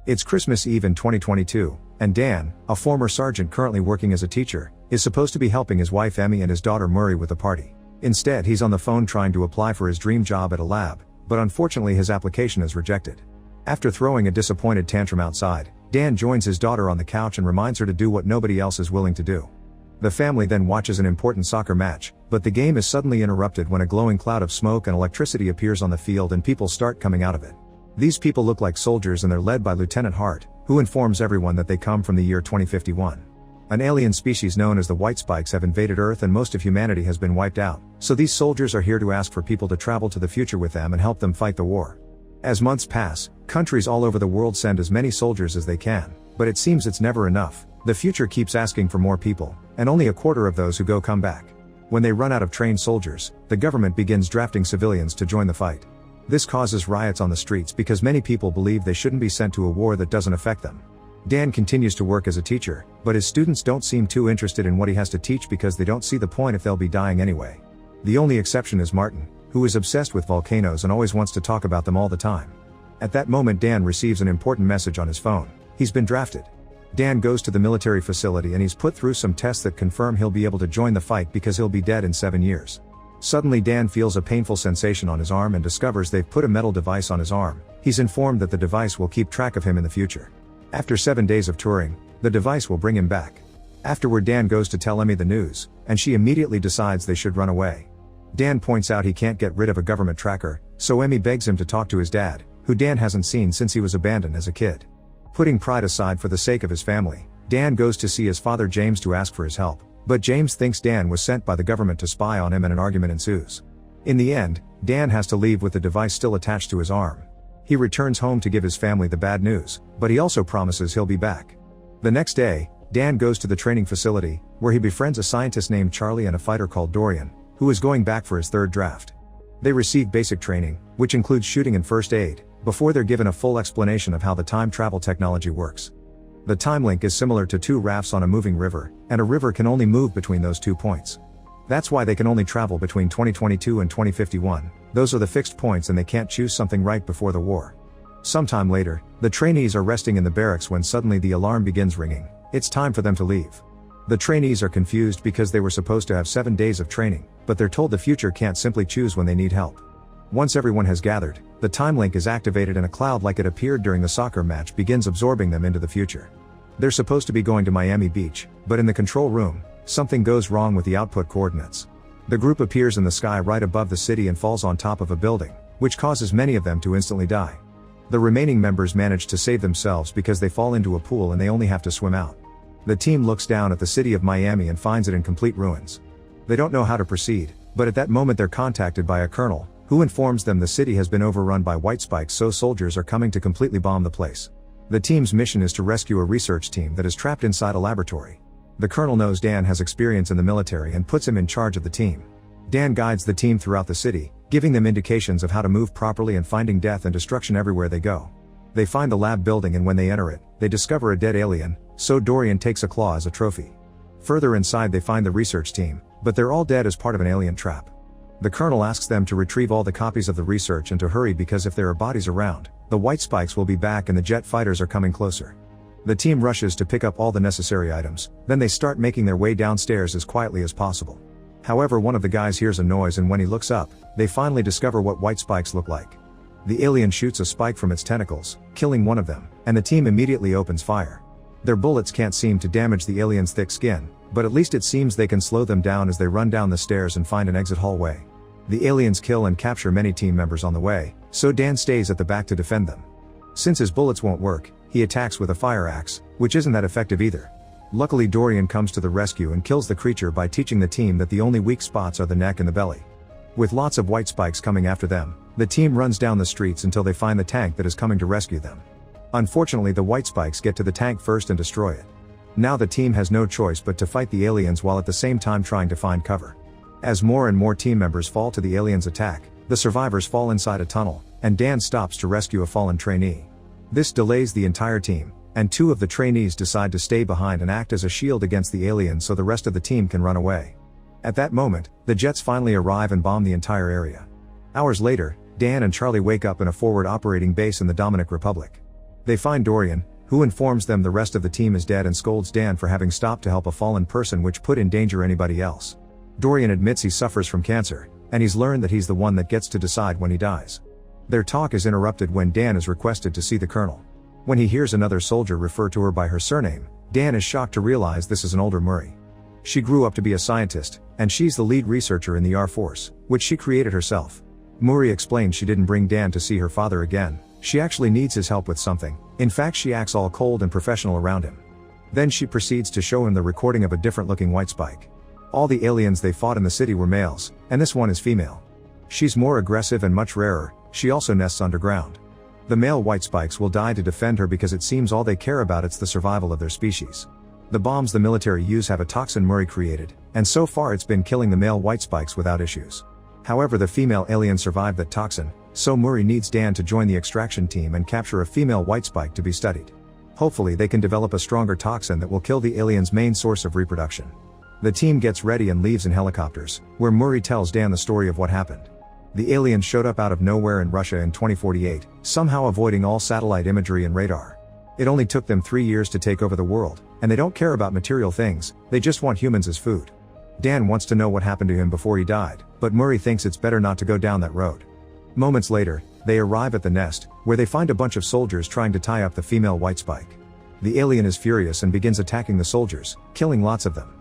It's Christmas Eve in 2022, and Dan, a former sergeant currently working as a teacher, is supposed to be helping his wife Emmy and his daughter Murray with the party. Instead, he's on the phone trying to apply for his dream job at a lab, but unfortunately his application is rejected. After throwing a disappointed tantrum outside, Dan joins his daughter on the couch and reminds her to do what nobody else is willing to do. The family then watches an important soccer match, but the game is suddenly interrupted when a glowing cloud of smoke and electricity appears on the field and people start coming out of it. These people look like soldiers and they're led by Lieutenant Horde, who informs everyone that they come from the year 2051. An alien species known as the White Spikes have invaded Earth and most of humanity has been wiped out, so these soldiers are here to ask for people to travel to the future with them and help them fight the war. As months pass, countries all over the world send as many soldiers as they can, but it seems it's never enough. The future keeps asking for more people, and only a quarter of those who go come back. When they run out of trained soldiers, the government begins drafting civilians to join the fight. This causes riots on the streets because many people believe they shouldn't be sent to a war that doesn't affect them. Dan continues to work as a teacher, but his students don't seem too interested in what he has to teach because they don't see the point if they'll be dying anyway. The only exception is Martin, who is obsessed with volcanoes and always wants to talk about them all the time. At that moment Dan receives an important message on his phone. He's been drafted. Dan goes to the military facility and he's put through some tests that confirm he'll be able to join the fight because he'll be dead in 7 years. Suddenly Dan feels a painful sensation on his arm and discovers they've put a metal device on his arm. He's informed that the device will keep track of him in the future. After 7 days of touring, the device will bring him back. Afterward Dan goes to tell Emmy the news, and she immediately decides they should run away. Dan points out he can't get rid of a government tracker, so Emmy begs him to talk to his dad, who Dan hasn't seen since he was abandoned as a kid. Putting pride aside for the sake of his family, Dan goes to see his father James to ask for his help, but James thinks Dan was sent by the government to spy on him and an argument ensues. In the end, Dan has to leave with the device still attached to his arm. He returns home to give his family the bad news, but he also promises he'll be back. The next day, Dan goes to the training facility, where he befriends a scientist named Charlie and a fighter called Dorian, who is going back for his third draft. They receive basic training, which includes shooting and first aid, before they're given a full explanation of how the time travel technology works. The time link is similar to two rafts on a moving river, and a river can only move between those 2 points. That's why they can only travel between 2022 and 2051, those are the fixed points and they can't choose something right before the war. Sometime later, the trainees are resting in the barracks when suddenly the alarm begins ringing. It's time for them to leave. The trainees are confused because they were supposed to have 7 days of training, but they're told the future can't simply choose when they need help. Once everyone has gathered, the time link is activated and a cloud like it appeared during the soccer match begins absorbing them into the future. They're supposed to be going to Miami Beach, but in the control room, something goes wrong with the output coordinates. The group appears in the sky right above the city and falls on top of a building, which causes many of them to instantly die. The remaining members manage to save themselves because they fall into a pool and they only have to swim out. The team looks down at the city of Miami and finds it in complete ruins. They don't know how to proceed, but at that moment they're contacted by a colonel, who informs them the city has been overrun by White Spikes, so soldiers are coming to completely bomb the place. The team's mission is to rescue a research team that is trapped inside a laboratory. The colonel knows Dan has experience in the military and puts him in charge of the team. Dan guides the team throughout the city, giving them indications of how to move properly and finding death and destruction everywhere they go. They find the lab building and when they enter it, they discover a dead alien, so Dorian takes a claw as a trophy. Further inside they find the research team, but they're all dead as part of an alien trap. The colonel asks them to retrieve all the copies of the research and to hurry because if there are bodies around, the White Spikes will be back and the jet fighters are coming closer. The team rushes to pick up all the necessary items, then they start making their way downstairs as quietly as possible. However, one of the guys hears a noise and when he looks up, they finally discover what White Spikes look like. The alien shoots a spike from its tentacles, killing one of them, and the team immediately opens fire. Their bullets can't seem to damage the alien's thick skin, but at least it seems they can slow them down as they run down the stairs and find an exit hallway. The aliens kill and capture many team members on the way, so Dan stays at the back to defend them. Since his bullets won't work, he attacks with a fire axe, which isn't that effective either. Luckily Dorian comes to the rescue and kills the creature by teaching the team that the only weak spots are the neck and the belly. With lots of White Spikes coming after them, the team runs down the streets until they find the tank that is coming to rescue them. Unfortunately the White Spikes get to the tank first and destroy it. Now the team has no choice but to fight the aliens while at the same time trying to find cover. As more and more team members fall to the aliens' attack, the survivors fall inside a tunnel, and Dan stops to rescue a fallen trainee. This delays the entire team, and 2 of the trainees decide to stay behind and act as a shield against the aliens so the rest of the team can run away. At that moment, the jets finally arrive and bomb the entire area. Hours later, Dan and Charlie wake up in a forward operating base in the Dominican Republic. They find Dorian, who informs them the rest of the team is dead and scolds Dan for having stopped to help a fallen person which put in danger anybody else. Dorian admits he suffers from cancer, and he's learned that he's the one that gets to decide when he dies. Their talk is interrupted when Dan is requested to see the colonel. When he hears another soldier refer to her by her surname, Dan is shocked to realize this is an older Murray. She grew up to be a scientist, and she's the lead researcher in the Air Force, which she created herself. Murray explains she didn't bring Dan to see her father again, she actually needs his help with something. In fact, she acts all cold and professional around him. Then she proceeds to show him the recording of a different looking white spike. All the aliens they fought in the city were males, and this one is female. She's more aggressive and much rarer, she also nests underground. The male white spikes will die to defend her because it seems all they care about is the survival of their species. The bombs the military use have a toxin Murray created, and so far it's been killing the male white spikes without issues. However, the female alien survived that toxin, so Murray needs Dan to join the extraction team and capture a female white spike to be studied. Hopefully they can develop a stronger toxin that will kill the alien's main source of reproduction. The team gets ready and leaves in helicopters, where Murray tells Dan the story of what happened. The aliens showed up out of nowhere in Russia in 2048, somehow avoiding all satellite imagery and radar. It only took them 3 years to take over the world, and they don't care about material things, they just want humans as food. Dan wants to know what happened to him before he died, but Murray thinks it's better not to go down that road. Moments later, they arrive at the nest, where they find a bunch of soldiers trying to tie up the female white spike. The alien is furious and begins attacking the soldiers, killing lots of them.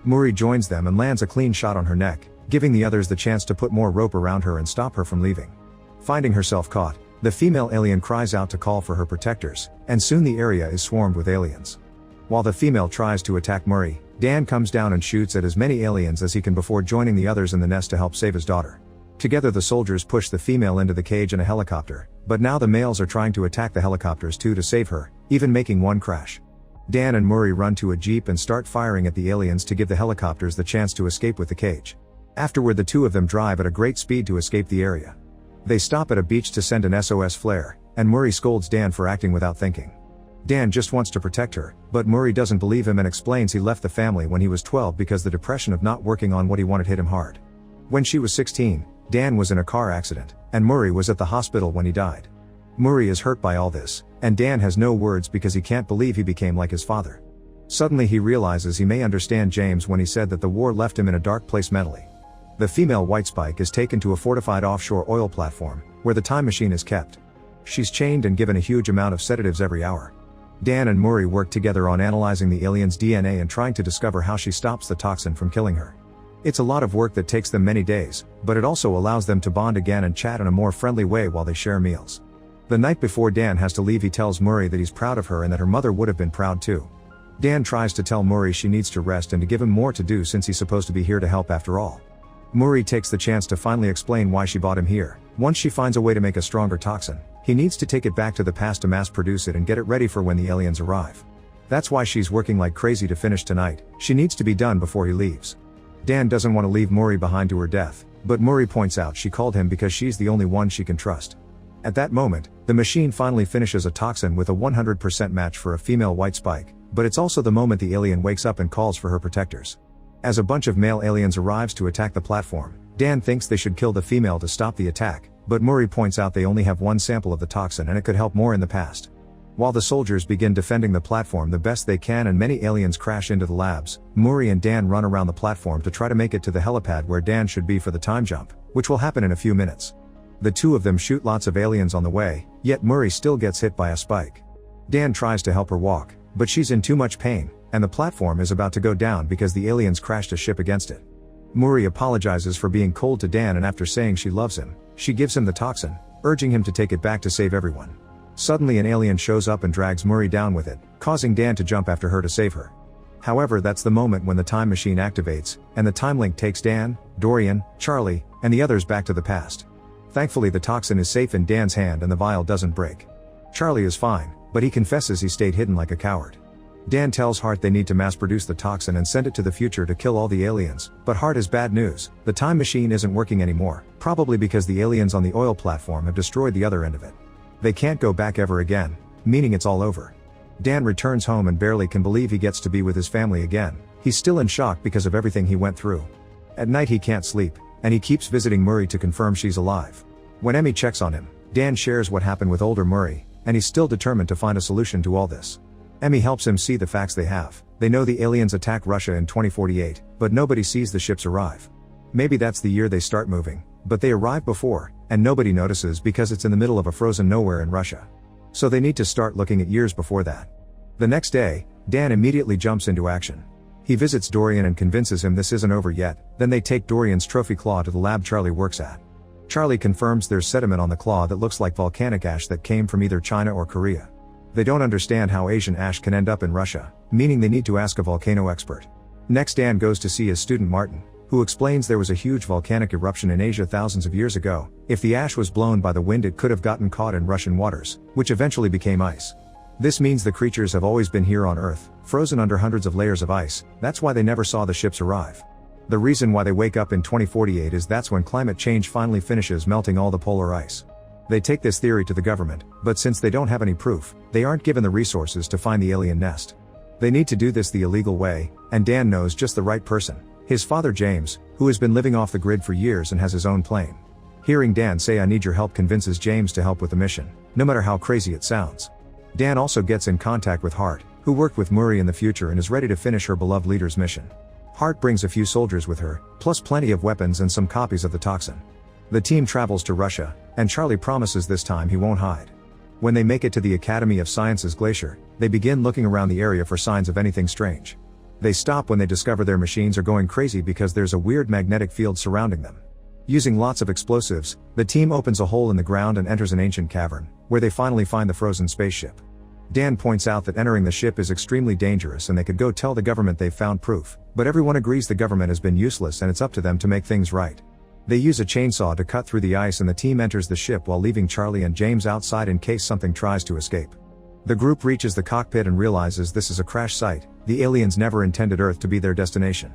Murray joins them and lands a clean shot on her neck, giving the others the chance to put more rope around her and stop her from leaving. Finding herself caught, the female alien cries out to call for her protectors, and soon the area is swarmed with aliens. While the female tries to attack Murray, Dan comes down and shoots at as many aliens as he can before joining the others in the nest to help save his daughter. Together the soldiers push the female into the cage in a helicopter, but now the males are trying to attack the helicopters too to save her, even making one crash. Dan and Murray run to a jeep and start firing at the aliens to give the helicopters the chance to escape with the cage. Afterward, the two of them drive at a great speed to escape the area. They stop at a beach to send an SOS flare, and Murray scolds Dan for acting without thinking. Dan just wants to protect her, but Murray doesn't believe him and explains he left the family when he was 12 because the depression of not working on what he wanted hit him hard. When she was 16, Dan was in a car accident, and Murray was at the hospital when he died. Murray is hurt by all this, and Dan has no words because he can't believe he became like his father. Suddenly he realizes he may understand James when he said that the war left him in a dark place mentally. The female white spike is taken to a fortified offshore oil platform, where the time machine is kept. She's chained and given a huge amount of sedatives every hour. Dan and Murray work together on analyzing the alien's DNA and trying to discover how she stops the toxin from killing her. It's a lot of work that takes them many days, but it also allows them to bond again and chat in a more friendly way while they share meals. The night before Dan has to leave, he tells Murray that he's proud of her and that her mother would have been proud too. Dan tries to tell Murray she needs to rest and to give him more to do since he's supposed to be here to help after all. Murray takes the chance to finally explain why she brought him here. Once she finds a way to make a stronger toxin, he needs to take it back to the past to mass produce it and get it ready for when the aliens arrive. That's why she's working like crazy to finish tonight, she needs to be done before he leaves. Dan doesn't want to leave Murray behind to her death, but Murray points out she called him because she's the only one she can trust. At that moment, the machine finally finishes a toxin with a 100% match for a female white spike, but it's also the moment the alien wakes up and calls for her protectors. As a bunch of male aliens arrives to attack the platform, Dan thinks they should kill the female to stop the attack, but Murray points out they only have one sample of the toxin and it could help more in the past. While the soldiers begin defending the platform the best they can and many aliens crash into the labs, Murray and Dan run around the platform to try to make it to the helipad where Dan should be for the time jump, which will happen in a few minutes. The two of them shoot lots of aliens on the way, yet Murray still gets hit by a spike. Dan tries to help her walk, but she's in too much pain, and the platform is about to go down because the aliens crashed a ship against it. Murray apologizes for being cold to Dan, and after saying she loves him, she gives him the toxin, urging him to take it back to save everyone. Suddenly an alien shows up and drags Murray down with it, causing Dan to jump after her to save her. However, that's the moment when the time machine activates, and the time link takes Dan, Dorian, Charlie, and the others back to the past. Thankfully the toxin is safe in Dan's hand and the vial doesn't break. Charlie is fine, but he confesses he stayed hidden like a coward. Dan tells Horde they need to mass produce the toxin and send it to the future to kill all the aliens, but Horde has bad news. The time machine isn't working anymore, probably because the aliens on the oil platform have destroyed the other end of it. They can't go back ever again, meaning it's all over. Dan returns home and barely can believe he gets to be with his family again. He's still in shock because of everything he went through. At night he can't sleep, and he keeps visiting Murray to confirm she's alive. When Emmy checks on him, Dan shares what happened with older Murray, and he's still determined to find a solution to all this. Emmy helps him see the facts they have. They know the aliens attack Russia in 2048, but nobody sees the ships arrive. Maybe that's the year they start moving, but they arrive before, and nobody notices because it's in the middle of a frozen nowhere in Russia. So they need to start looking at years before that. The next day, Dan immediately jumps into action. He visits Dorian and convinces him this isn't over yet, then they take Dorian's trophy claw to the lab Charlie works at. Charlie confirms there's sediment on the claw that looks like volcanic ash that came from either China or Korea. They don't understand how Asian ash can end up in Russia, meaning they need to ask a volcano expert. Next, Dan goes to see his student Martin, who explains there was a huge volcanic eruption in Asia thousands of years ago. If the ash was blown by the wind, it could have gotten caught in Russian waters, which eventually became ice. This means the creatures have always been here on Earth, frozen under hundreds of layers of ice. That's why they never saw the ships arrive. The reason why they wake up in 2048 is that's when climate change finally finishes melting all the polar ice. They take this theory to the government, but since they don't have any proof, they aren't given the resources to find the alien nest. They need to do this the illegal way, and Dan knows just the right person. His father James, who has been living off the grid for years and has his own plane. Hearing Dan say "I need your help" convinces James to help with the mission, no matter how crazy it sounds. Dan also gets in contact with Horde, who worked with Murray in the future and is ready to finish her beloved leader's mission. Harte brings a few soldiers with her, plus plenty of weapons and some copies of the toxin. The team travels to Russia, and Charlie promises this time he won't hide. When they make it to the Academy of Sciences glacier, they begin looking around the area for signs of anything strange. They stop when they discover their machines are going crazy because there's a weird magnetic field surrounding them. Using lots of explosives, the team opens a hole in the ground and enters an ancient cavern, where they finally find the frozen spaceship. Dan points out that entering the ship is extremely dangerous and they could go tell the government they've found proof, but everyone agrees the government has been useless and it's up to them to make things right. They use a chainsaw to cut through the ice and the team enters the ship while leaving Charlie and James outside in case something tries to escape. The group reaches the cockpit and realizes this is a crash site. The aliens never intended Earth to be their destination.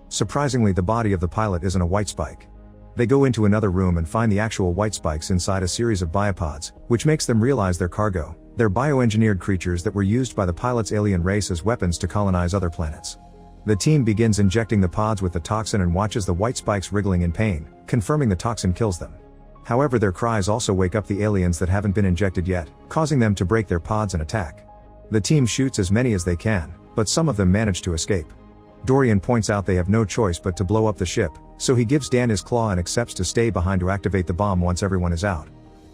Surprisingly, the body of the pilot isn't a white spike. They go into another room and find the actual white spikes inside a series of biopods, which makes them realize their cargo. They're bioengineered creatures that were used by the pilot's alien race as weapons to colonize other planets. The team begins injecting the pods with the toxin and watches the white spikes wriggling in pain, confirming the toxin kills them. However, their cries also wake up the aliens that haven't been injected yet, causing them to break their pods and attack. The team shoots as many as they can, but some of them manage to escape. Dorian points out they have no choice but to blow up the ship, so he gives Dan his claw and accepts to stay behind to activate the bomb once everyone is out.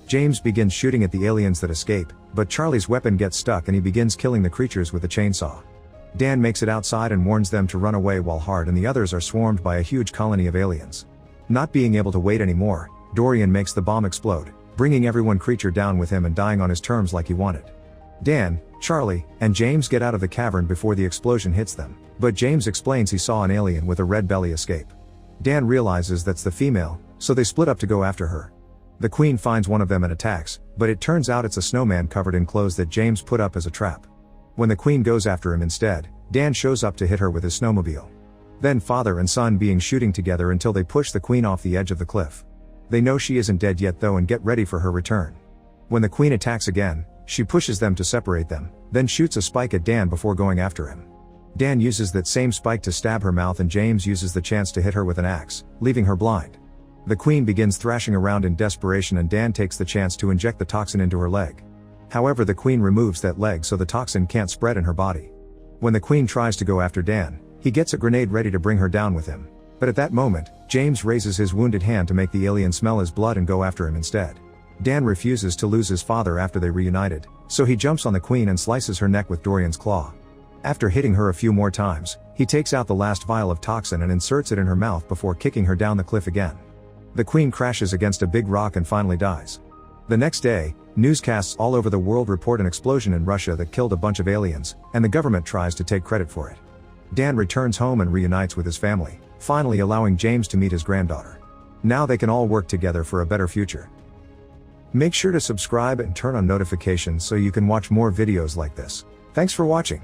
James begins shooting at the aliens that escape, but Charlie's weapon gets stuck and he begins killing the creatures with a chainsaw. Dan makes it outside and warns them to run away while Harte and the others are swarmed by a huge colony of aliens. Not being able to wait anymore, Dorian makes the bomb explode, bringing everyone creature down with him and dying on his terms like he wanted. Dan, Charlie, and James get out of the cavern before the explosion hits them, but James explains he saw an alien with a red belly escape. Dan realizes that's the female, so they split up to go after her. The Queen finds one of them and attacks, but it turns out it's a snowman covered in clothes that James put up as a trap. When the Queen goes after him instead, Dan shows up to hit her with his snowmobile. Then father and son being shooting together until they push the Queen off the edge of the cliff. They know she isn't dead yet though and get ready for her return. When the Queen attacks again, she pushes them to separate them, then shoots a spike at Dan before going after him. Dan uses that same spike to stab her mouth and James uses the chance to hit her with an axe, leaving her blind. The Queen begins thrashing around in desperation and Dan takes the chance to inject the toxin into her leg. However, the Queen removes that leg so the toxin can't spread in her body. When the Queen tries to go after Dan, he gets a grenade ready to bring her down with him. But at that moment, James raises his wounded hand to make the alien smell his blood and go after him instead. Dan refuses to lose his father after they reunited, so he jumps on the Queen and slices her neck with Dorian's claw. After hitting her a few more times, he takes out the last vial of toxin and inserts it in her mouth before kicking her down the cliff again. The Queen crashes against a big rock and finally dies. The next day, newscasts all over the world report an explosion in Russia that killed a bunch of aliens, and the government tries to take credit for it. Dan returns home and reunites with his family, finally allowing James to meet his granddaughter. Now they can all work together for a better future. Make sure to subscribe and turn on notifications so you can watch more videos like this. Thanks for watching.